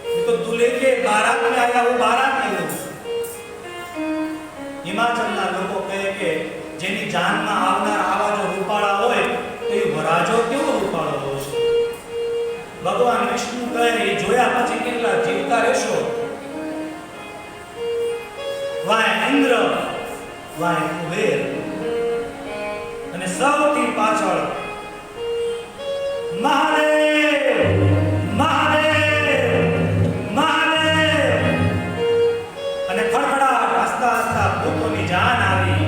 मैं तो दूल्हे के बारात में आया हूं, बारात नहीं हूं. હિમાચલના લોકો કહે કે જેની જાનમાં આવનાર આવા જો રૂપાળા હોય તો એ વરાજો કેવો રૂપાળો હોય છે. ભગવાન વિષ્ણુ કહે એ જોયા પછી કેટલા જીવતા રહેશો. વાય ઇન્દ્ર, વાય કુબેર, અને સૌથી પાછળ મહાદેવ મહાદેવ મહાદેવ. અને ખડખડાટ હસતા હસતા ભૂતોની જાન આવી.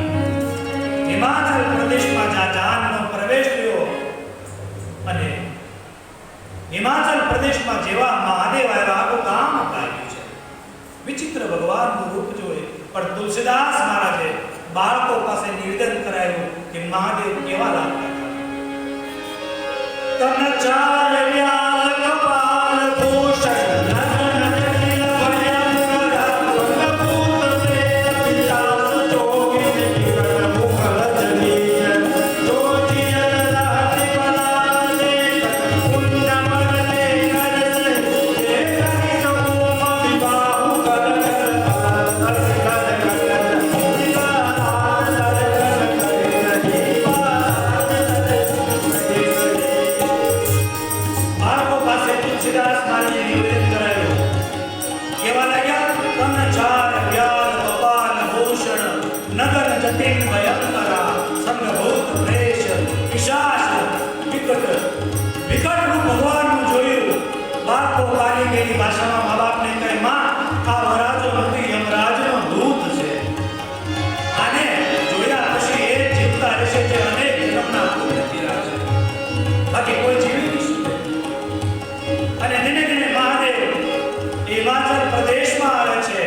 હિમાચલ પ્રદેશમાં જ્યાં જાનનો પ્રવેશ થયો હિમાચલ પ્રદેશમાં જેવા મહાદેવ આવ્યા આખું ગામ અપડાયું છે. વિચિત્ર ભગવાનનું રૂપ જોઈ પણ તુલસીદાસ મહારાજે બાળકો પાસે નિવેદન કરાયું કે મહાદેવ કેવા લાગતા હતા. તન ચાર વ્યાલ કપાલ ભૂષણ નયન જટિલ ભયંકર અંગભૂત પ્રેત વિલાસ જોગિન કિરણ મુખલ જનીન જોજિયન લહરી પલાલે પુણ્ય મગલે કરસે હે કરી સમૂહ વિવાહુ કર બાળકો પાસે તુલસીદાસ મહારાજે નિવેદન કરાયું. કેવા લાગ્યા? તન ચાર વ્યાલ કપાલ ભૂષણ નગર જટિલ ભયંકરા સંગભૂત પ્રેશ પિશાચ વિકટ રૂપ ભગવાનનું જોયું. બાળકો કાલી ગયેલી ભાષામાં મા બાપને કહે, માં આ વરાજો નથી, યમરાજનો દૂત છે. આને જોયા પછી એ જીવતા રહેશે જે અનેક જન્મના પુણ્ય કર્યા છે, બાકી કોઈ જીવી નહીં શકે. અને દિને દિને મહાદેવ હિમાચલ પ્રદેશમાં આવે છે.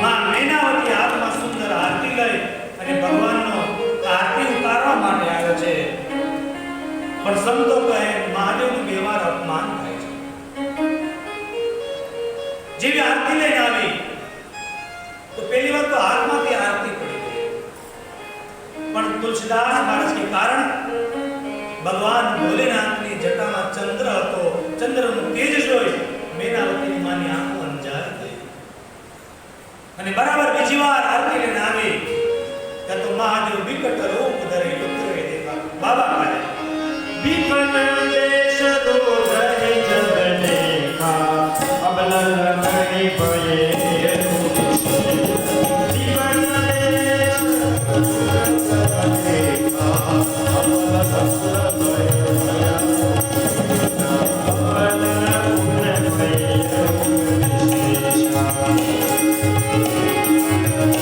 માં મેનાવતી હાથમાં સુંદર આરતી લઈ અને ભગવાનનો આરતી ઉતારવા માટે આવે છે. પણ સંતો કહે મહાદેવનું વ્યવહાર અપમાન થાય છે. જેવી આરતી લઈને આવી તો પહેલી વાર તો હાથમાંથી આરતી પડી ગઈ. પણ તુલસીદાસ મહારાજ કે કારણ ભગવાન ભોલેનાથની જટામાં ચંદ્ર હતો. ચંદ્રનું તેજ જોઈ મેનાવતીની માની આંખો અંજાર થઈ. અને બરાબર બીજી વાર આરતી લઈને આવી ત્યાં તો મહાદેવ વિકટ રૂપ ધરી ઉતરે દેખા. બાબા કહે, વિકટ દેશ દોધરી જગને ખા અબલલ નહીં ભયે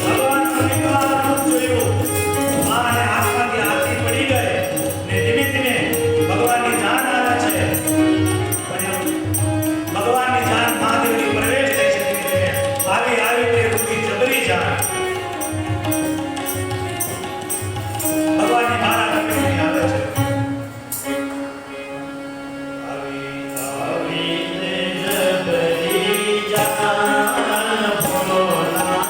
ભગવાનનું વિકરાળ રૂપ જોયું. માને આંખમાંથી આરતી પડી ગઈ ને ધીમે ધીમે ભગવાનની જાન આવે છે. અને ભગવાનની જાન મહાદેવની પ્રવેશ થાય છે. ધીમે ધીમે આવી આવી તે રૂપી જબરી જાન ભગવાનની મારા ગળે આવે છે. આવી આવી તે જબરી જાન ભોલાનાથ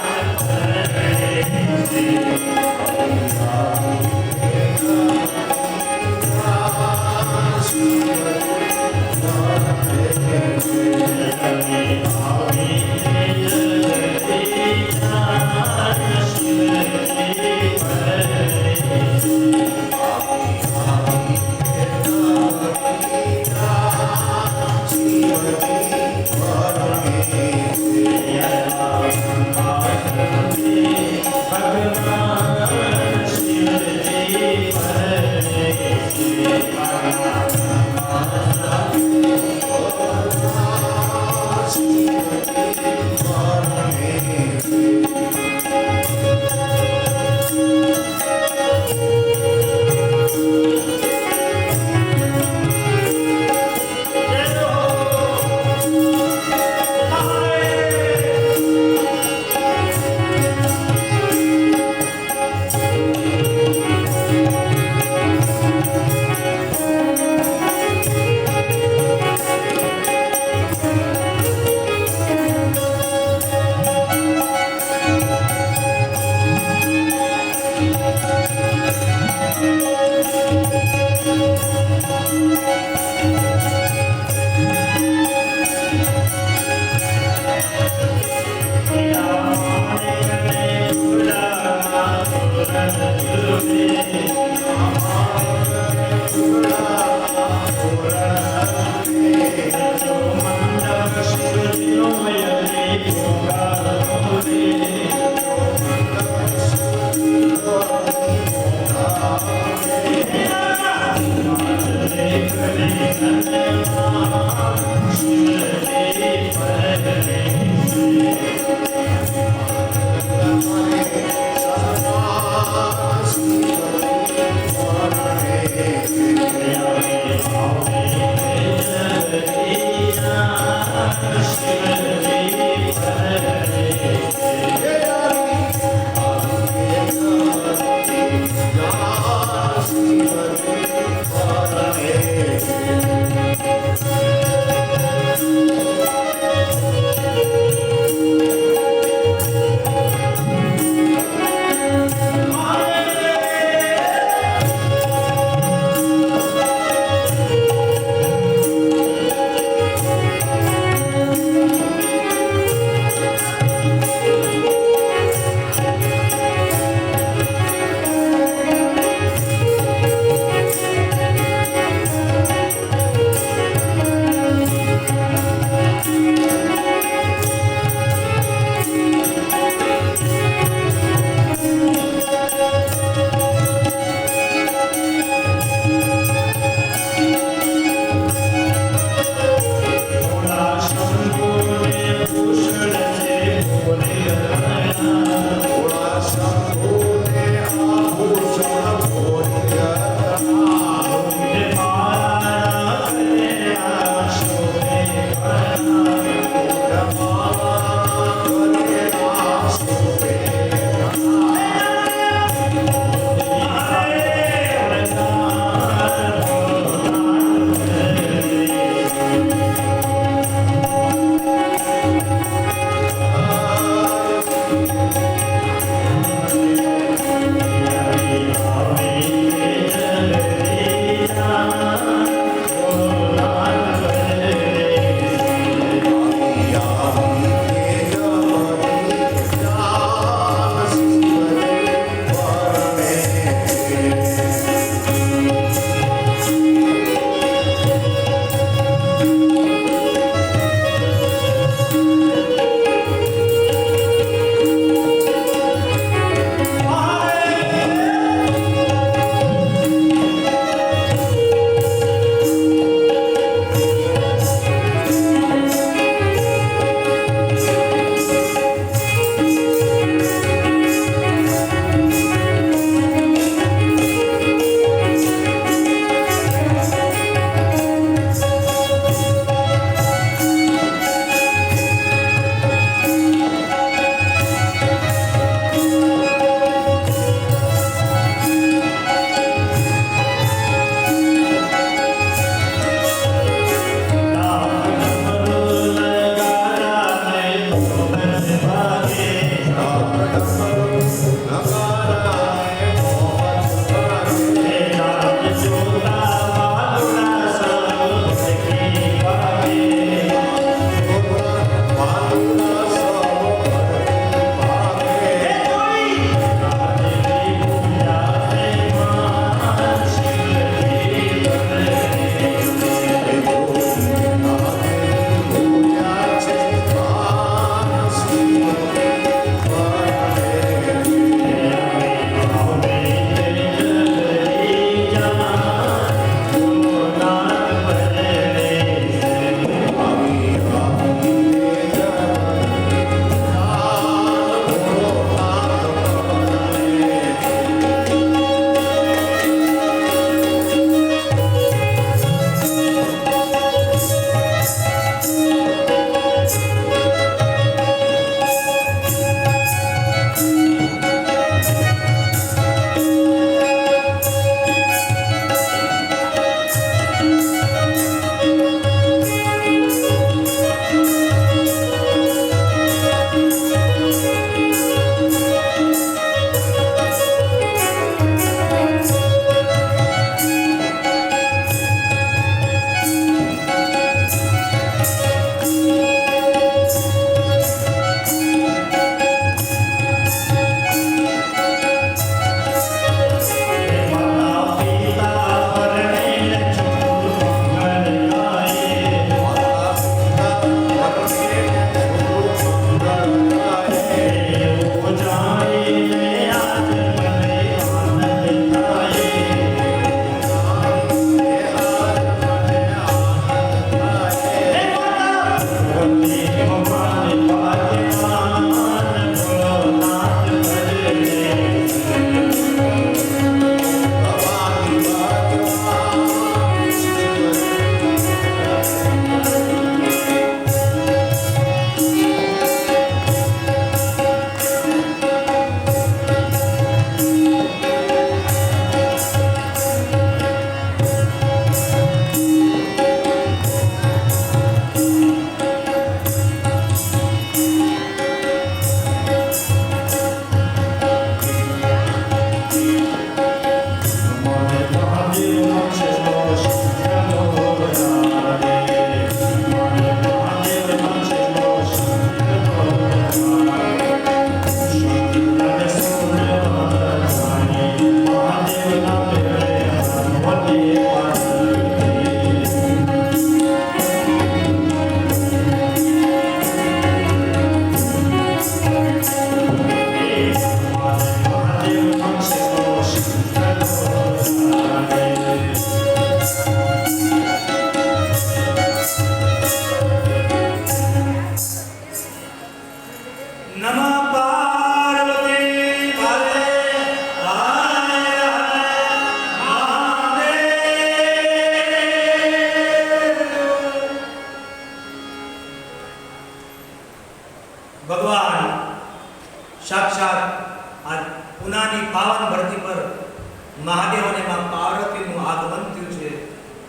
અને માં પાર્વતીનું આગમન થયું છે.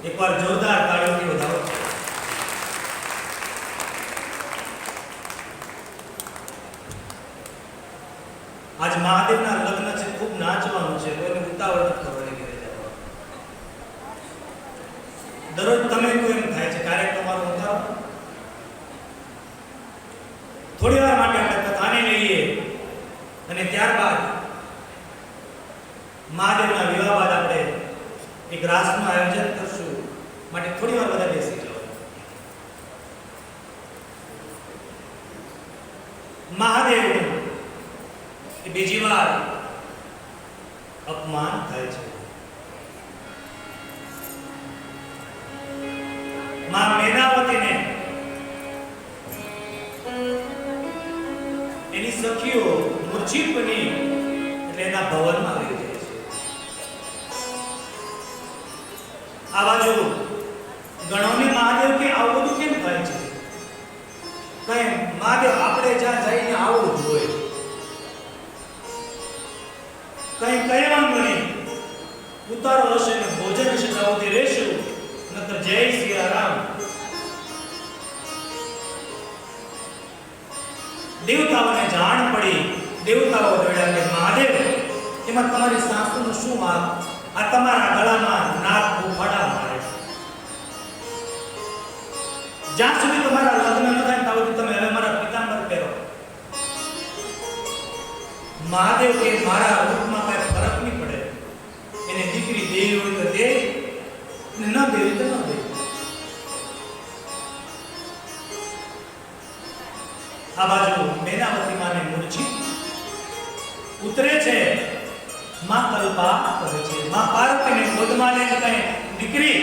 એકવાર જોરદાર તાળીઓથી વધાવો. આજ મહાદેવના લગ્ન છે, ખૂબ નાચવાનું છે, કોઈને ઉતાવળ નથી કરવાની ઘરે જવા. દરરોજ તમે કોઈ એમ થાય છે ક્યારેક તમારો ઉતારો. થોડી વાર માટે આપણે કથાને લઈએ અને ત્યારબાદ મહાદેવના વિવાહ બાદ આપણે એક રાસનું આયોજન કરશું. માટે થોડી વાર બધા બેસી જાઓ. મહાદેવનું એ બીજી વાર અપમાન થાય છે. માં મેનાવતીને એની સખીઓ મૂર્છિત બની એટલે એના ભવનમાં લઈ જાય છે. આ બાજુ ગણોને મહાદેવ કે આવું બધું કેમ થાય છે? કઈ મહાદેવ આપણે જ્યાં જઈને આવવું જોઈએ, કઈ કહેવાનું નહીં. ઉતારો હશે ને ભોજન હશે તો આવતી રહેશું, નતર જય સિયારામ. દેવતાઓને જાણ પડી. દેવતાઓ દોડ્યા કે મહાદેવ, એમાં તમારી સાસુનો શું વાંક? આ તમારા ગળામાં નાગ ફૂફાડા મારે છે. જ્યાં સુધી તમારા લગ્ન ન થાય ત્યાં સુધી તમે હવે મારા પિતાંબર પહેરો. મહાદેવ કે મારા રૂપમાં કઈ ફરક નહીં પડે. એને દીકરી દેવી હોય તો દે, ને ન દેવી તો ન દે. આ બાજુ મેનાવતી માને મૂર્છિત ઉતરે છે. માં કલ્પા કરે છે. માં પાર્વતીને ગોદમાં લઈને કહે, દીકરી,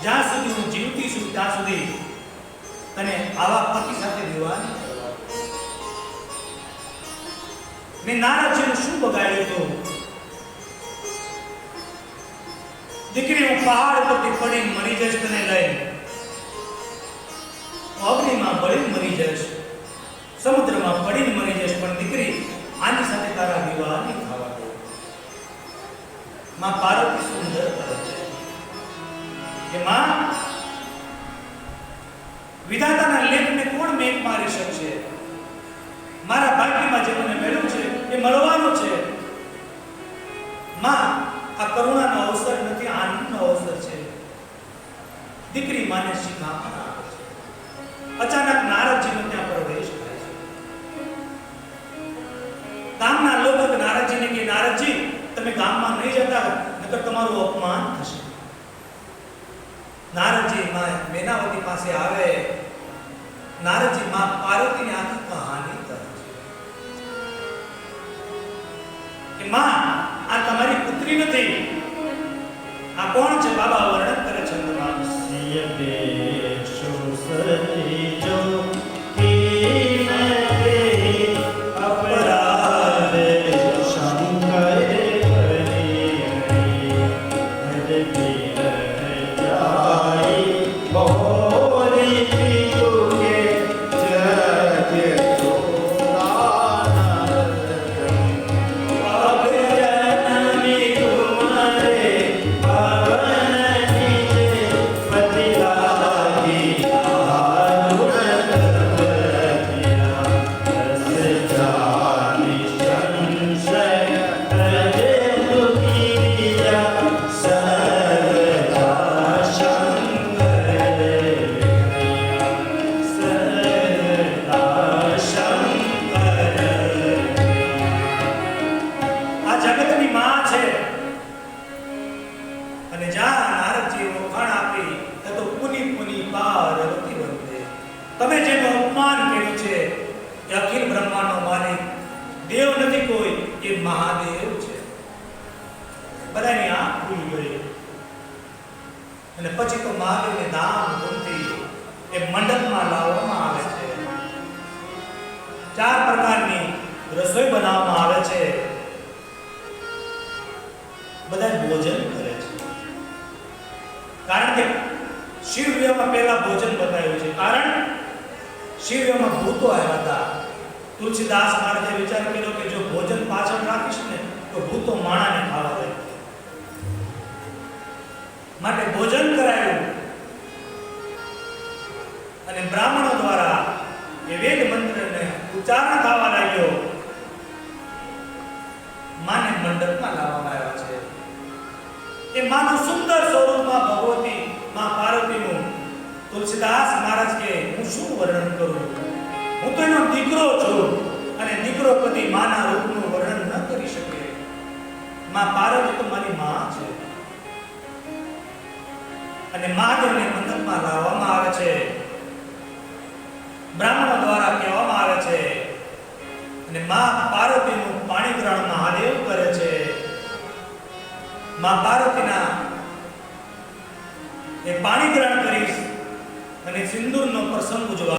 જ્યાં સુધી હું જીવતી છું ત્યાં સુધી તને આવા પતિ સાથે વિવાહ નહીં કરવા. મેં નારદજીનું શું બગાડ્યું હતું? દીકરી, હું પહાડ પરથી પડીને મરી જઈશ તને લઈને, અગ્નિમાં બળીને મરી જઈશ, સમુદ્રમાં પડીને મરી જઈશ, પણ દીકરી, આની સાથે તારા વિવાહ નહીં થવા દો. માં પાર્વતી સુંદર કરે છે કે માં, વિધાતાના લેખને કોણ મેઘ મારી શકશે? મારા ભાગ્યમાં જે મને મળ્યું છે એ મળવાનું છે. માં, આ કરુણાનો અવસર નથી, આનંદનો અવસર છે. દીકરી માને શીખામણ આપે છે. અચાનક નારદજીનો ત્યાં પ્રવેશ થાય છે. ગામના લોકો નારદજીને કે, નારદજી, તમે ગામમાં નહીં જતા, નકર તમારું અપમાન થશે. નારદજી માં મેનાવતી પાસે આવે. નારદજી માં પાર્વતીની આખી કહાની કહે છે કે માં, આ તમારી પુત્રી નથી. આ કોણ છે? બાબા વર્ણન કરે છે. તમે જેનું અપમાન કર્યું છે એ અખિલ બ્રહ્માંડનો માલિક દેવ નથી કોઈ, એ મહાદેવ છે. બધાની આંખ ખુલી ગઈ. અને પછી તો મહાદેવને ધામ ધૂમથી એ મંડપમાં લાવવામાં આવે છે. 4 પ્રકારની રસોઈ બનાવવામાં આવે છે. બધા ભોજન કરે છે. કારણ કે શિવવિવાહમાં પહેલા ભોજન બતાવ્યું છે. કારણ શિવવિવાહમાં ભૂતો આવ્યા હતા. તુલસીદાસ મહારાજે વિચાર કર્યો કે જો ભોજન પાછળ રાખીશ ને તો ભૂતો માણાને ખાવા દે. માટે ભોજન કરાયું અને બ્રાહ્મણો દ્વારા એ વેદ મંત્રને ઉચ્ચારણ થવા લાગ્યો. માને મંડપમાં લાવવામાં આવ્યા છે. એ માનું સુંદર સ્વરૂપમાં ભગવતી માં પાર્વતીનું તુલસીદાસ મહારાજ કે હું શું વર્ણન કરું, હું તો એનો દીકરો છું અને દીકરો કદી માના રૂપનું વર્ણન ન કરી શકે. માં પાર્વતી તો મારી માં છે અને મહાદેવને મંડપમાં લાવવામાં આવે છે. બ્રાહ્મણો દ્વારા કહેવામાં આવે છે અને માં પાર્વતીનું પાણી ગ્રહણ મહાદેવ કરે છે. માં પાર્વતીના એ પાણી ગ્રહણ કરી અને સિંદૂરનો પ્રસંગ ઉજવા